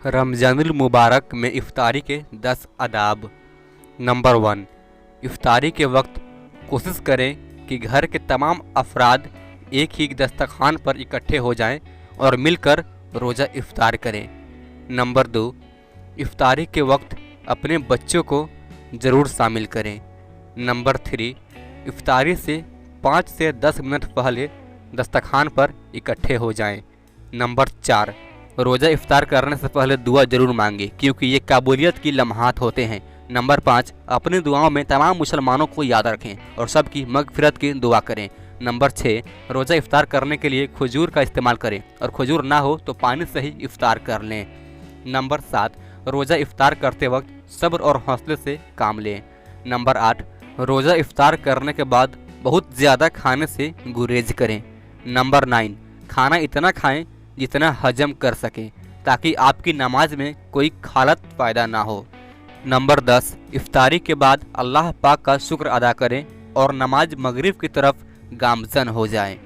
रमज़ानुल मुबारक में इफ्तारी के 10 आदाब। नंबर 1, इफ्तारी के वक्त कोशिश करें कि घर के तमाम अफराद एक ही दस्तरखान पर इकट्ठे हो जाएं और मिलकर रोज़ा इफ्तार करें। नंबर 2, इफ्तारी के वक्त अपने बच्चों को ज़रूर शामिल करें। नंबर 3, इफ्तारी से 5 से 10 मिनट पहले दस्तरखान पर इकट्ठे हो जाएं। नंबर 4, रोज़ा इफ्तार करने से पहले दुआ जरूर मांगे क्योंकि ये काबूलियत की लम्हात होते हैं। नंबर 5, अपनी दुआओं में तमाम मुसलमानों को याद रखें और सबकी मगफिरत की दुआ करें। नंबर 6, रोज़ा इफ्तार करने के लिए खजूर का इस्तेमाल करें और खजूर ना हो तो पानी से ही इफ्तार कर लें। नंबर 7, रोज़ा इफ्तार करते वक्त सब्र और हौसले से काम लें। नंबर 8, रोज़ा इफ्तार करने के बाद बहुत ज़्यादा खाने से गुरेज करें। नंबर 9, खाना इतना खाएं जितना हजम कर सकें ताकि आपकी नमाज में कोई खालत फ़ायदा ना हो। नंबर 10, इफ्तारी के बाद अल्लाह पाक का शुक्र अदा करें और नमाज मगरिब की तरफ गामज़न हो जाएं।